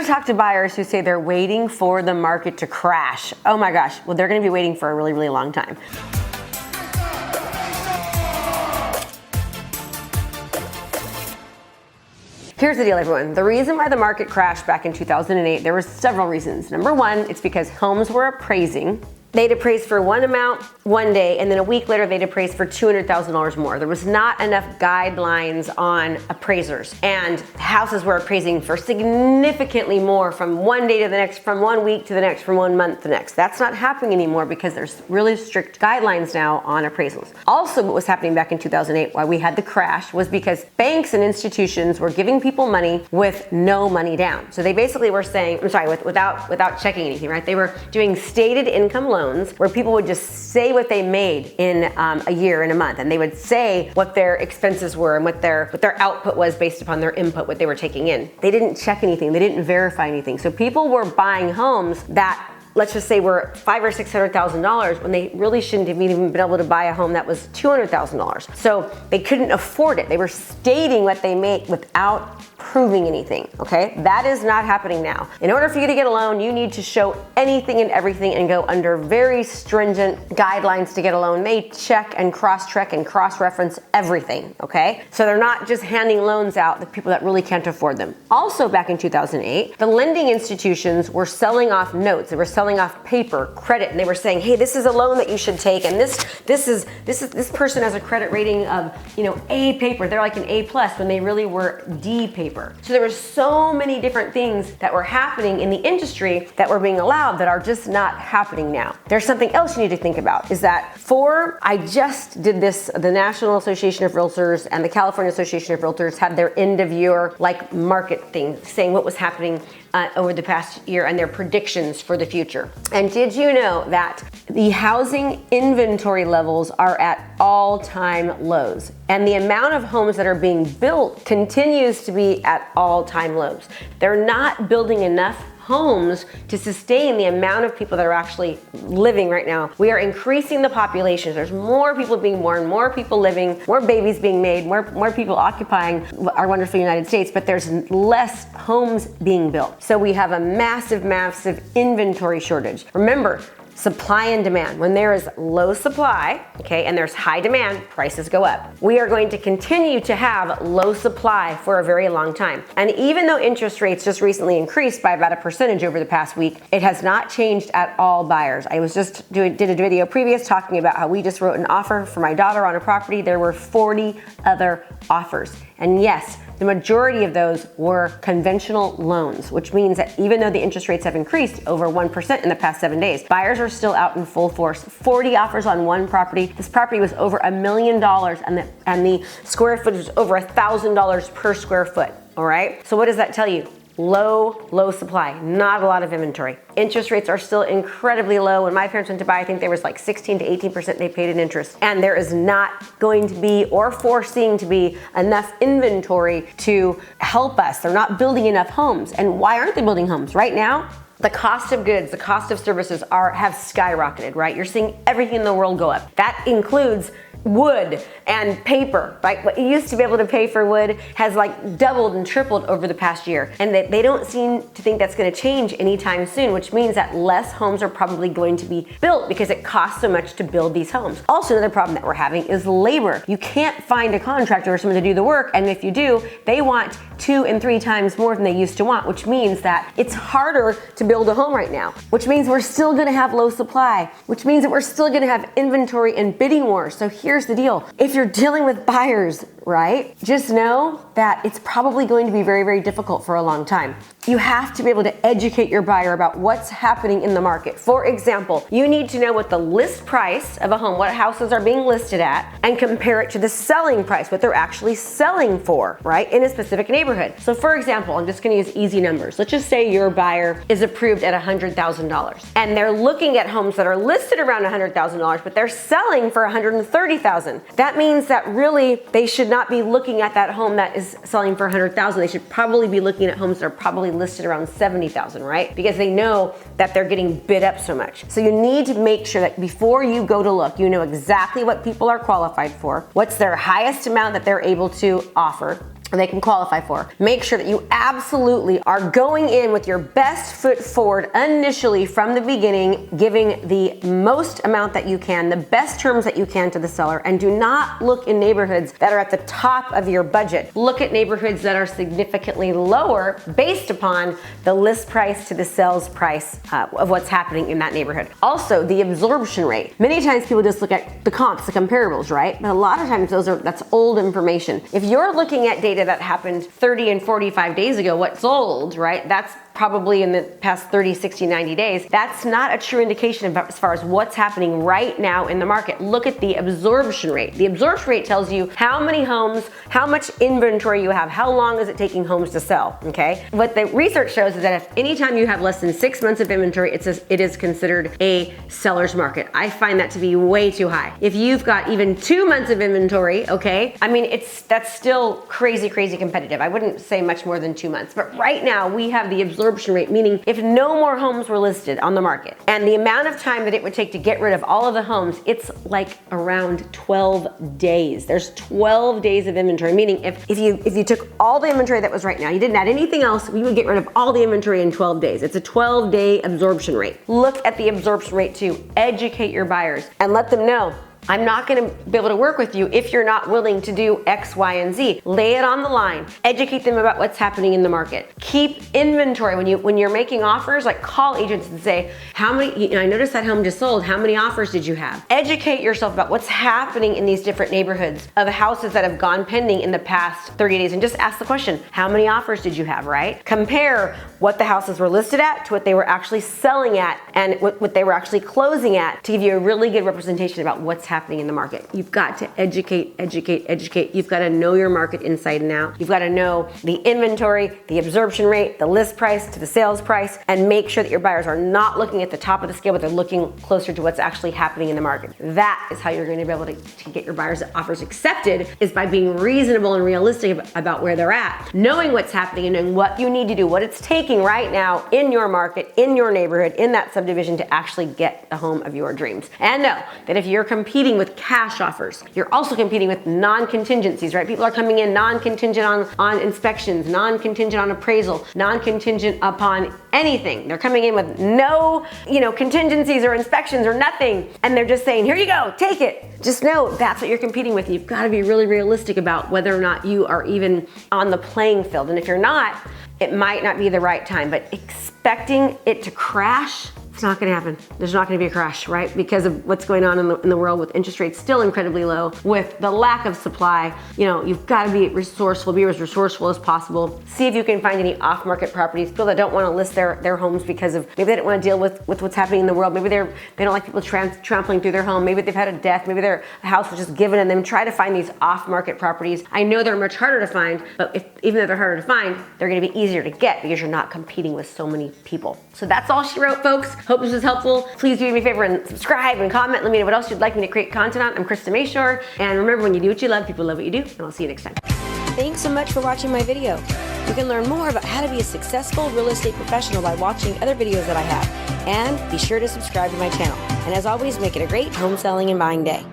talk to buyers who say they're waiting for the market to crash. Oh my gosh, well, they're gonna be waiting for a really, really long time. Here's the deal, everyone. The reason why the market crashed back in 2008, there were several reasons. Number one, it's because homes were appraising. They'd appraise for one amount one day, and then a week later they'd appraise for $200,000 more. There was not enough guidelines on appraisers, and houses were appraising for significantly more from one day to the next, from 1 week to the next, from 1 month to the next. That's not happening anymore because there's really strict guidelines now on appraisals. Also, what was happening back in 2008, why we had the crash, was because banks and institutions were giving people money with no money down. So they basically were saying, without checking anything, right? They were doing stated income loans where people would just say what they made in a year, in a month, and they would say what their expenses were and what their output was based upon their input, what they were taking in. They didn't check anything, they didn't verify anything. So people were buying homes that, let's just say, were $500,000 or $600,000 when they really shouldn't have even been able to buy a home that was $200,000. So they couldn't afford it. They were stating what they make without proving anything, okay? That is not happening now. In order for you to get a loan, you need to show anything and everything and go under very stringent guidelines to get a loan. They check and cross-check and cross-reference everything, okay? So they're not just handing loans out to people that really can't afford them. Also, back in 2008, the lending institutions were selling off notes. They were selling off paper, credit, and they were saying, hey, this is a loan that you should take, and this person has a credit rating of, A paper. They're like an A plus when they really were D paper. So there were so many different things that were happening in the industry that were being allowed that are just not happening now. There's something else you need to think about, is that I just did this, the National Association of Realtors and the California Association of Realtors had their end of year market thing, saying what was happening over the past year and their predictions for the future. And did you know that the housing inventory levels are at all-time lows? And the amount of homes that are being built continues to be at all-time lows. They're not building enough homes to sustain the amount of people that are actually living right now. We are increasing the population. There's more people being born, more people living, more babies being made, more people occupying our wonderful United States, but there's less homes being built. So we have a massive, massive inventory shortage. Remember, supply and demand. When there is low supply, okay, and there's high demand, prices go up. We are going to continue to have low supply for a very long time. And even though interest rates just recently increased by about a percentage over the past week, it has not changed at all buyers. I was just did a video previous talking about how we just wrote an offer for my daughter on a property. There were 40 other offers. And yes, the majority of those were conventional loans, which means that even though the interest rates have increased over 1% in the past 7 days, buyers are still out in full force. 40 offers on one property. This property was over $1 million and the square footage was over $1,000 per square foot, all right? So what does that tell you? Low supply, not a lot of inventory. Interest rates are still incredibly low. When my parents went to buy, I think there was 16 to 18% they paid in interest. And there is not going to be or foreseeing to be enough inventory to help us. They're not building enough homes. And why aren't they building homes? Right now, the cost of goods, the cost of services have skyrocketed, right? You're seeing everything in the world go up. That includes wood and paper, right? What you used to be able to pay for wood has doubled and tripled over the past year. And they don't seem to think that's gonna change anytime soon, which means that less homes are probably going to be built because it costs so much to build these homes. Also, another problem that we're having is labor. You can't find a contractor or someone to do the work, and if you do, they want 2 and 3 times more than they used to want, which means that it's harder to build a home right now, which means we're still gonna have low supply, which means that we're still gonna have inventory and bidding wars. So here's the deal. If you're dealing with buyers, right, just know that it's probably going to be very, very difficult for a long time. You have to be able to educate your buyer about what's happening in the market. For example, you need to know what the list price of a home, what houses are being listed at, and compare it to the selling price, what they're actually selling for, right, in a specific neighborhood. So for example, I'm just gonna use easy numbers. Let's just say your buyer is approved at $100,000 and they're looking at homes that are listed around $100,000, but they're selling for $130,000. That means that really they should not be looking at that home that is selling for $100,000. They should probably be looking at homes that are probably listed around $70,000, right? Because they know that they're getting bid up so much. So you need to make sure that before you go to look, you know exactly what people are qualified for, what's their highest amount that they're able to offer, or they can qualify for. Make sure that you absolutely are going in with your best foot forward initially from the beginning, giving the most amount that you can, the best terms that you can to the seller, and do not look in neighborhoods that are at the top of your budget. Look at neighborhoods that are significantly lower based upon the list price to the sales price of what's happening in that neighborhood. Also, the absorption rate. Many times people just look at the comps, the comparables, right? But a lot of times that's old information. If you're looking at data that happened 30 and 45 days ago, what's old, right? That's probably in the past 30, 60, 90 days. That's not a true indication about as far as what's happening right now in the market. Look at the absorption rate. The absorption rate tells you how many homes, how much inventory you have, how long is it taking homes to sell, okay? What the research shows is that if anytime you have less than 6 months of inventory, it is considered a seller's market. I find that to be way too high. If you've got even 2 months of inventory, okay, I mean, that's still crazy competitive. I wouldn't say much more than 2 months, but right now we have the absorption rate, meaning if no more homes were listed on the market and the amount of time that it would take to get rid of all of the homes, it's like around 12 days. There's 12 days of inventory, meaning if you took all the inventory that was right now, you didn't add anything else, we would get rid of all the inventory in 12 days. It's a 12-day absorption rate. Look at the absorption rate too. Educate your buyers and let them know, I'm not gonna be able to work with you if you're not willing to do X, Y, and Z. Lay it on the line. Educate them about what's happening in the market. Keep inventory. When you're making offers, like call agents and say, I noticed that home just sold. How many offers did you have? Educate yourself about what's happening in these different neighborhoods of houses that have gone pending in the past 30 days and just ask the question, how many offers did you have, right? Compare what the houses were listed at to what they were actually selling at and what they were actually closing at to give you a really good representation about what's happening in the market. You've got to educate. You've got to know your market inside and out. You've got to know the inventory, the absorption rate, the list price to the sales price, and make sure that your buyers are not looking at the top of the scale, but they're looking closer to what's actually happening in the market. That is how you're going to be able to get your buyers' offers accepted, is by being reasonable and realistic about where they're at, knowing what's happening and knowing what you need to do, what it's taking right now in your market, in your neighborhood, in that subdivision to actually get the home of your dreams. And know that if you're competing with cash offers, you're also competing with non-contingencies, right? People are coming in non-contingent on inspections, non-contingent on appraisal, non-contingent upon anything. They're coming in with no, contingencies or inspections or nothing. And they're just saying, here you go, take it. Just know that's what you're competing with. You've got to be really realistic about whether or not you are even on the playing field. And if you're not, it might not be the right time, but expecting it to crash, it's not going to happen. There's not going to be a crash, right? Because of what's going on in the world with interest rates still incredibly low, with the lack of supply. You've got to be resourceful, be as resourceful as possible. See if you can find any off-market properties, people that don't want to list their homes because of maybe they don't want to deal with what's happening in the world. Maybe they don't like people trampling through their home. Maybe they've had a death. Maybe their house was just given and them. Try to find these off-market properties. I know they're much harder to find, but even though they're harder to find, they're going to be easier to get because you're not competing with so many people. So that's all she wrote, folks. Hope this was helpful. Please do me a favor and subscribe and comment. Let me know what else you'd like me to create content on. I'm Krista Mashore. And remember, when you do what you love, people love what you do. And I'll see you next time. Thanks so much for watching my video. You can learn more about how to be a successful real estate professional by watching other videos that I have. And be sure to subscribe to my channel. And as always, make it a great home selling and buying day.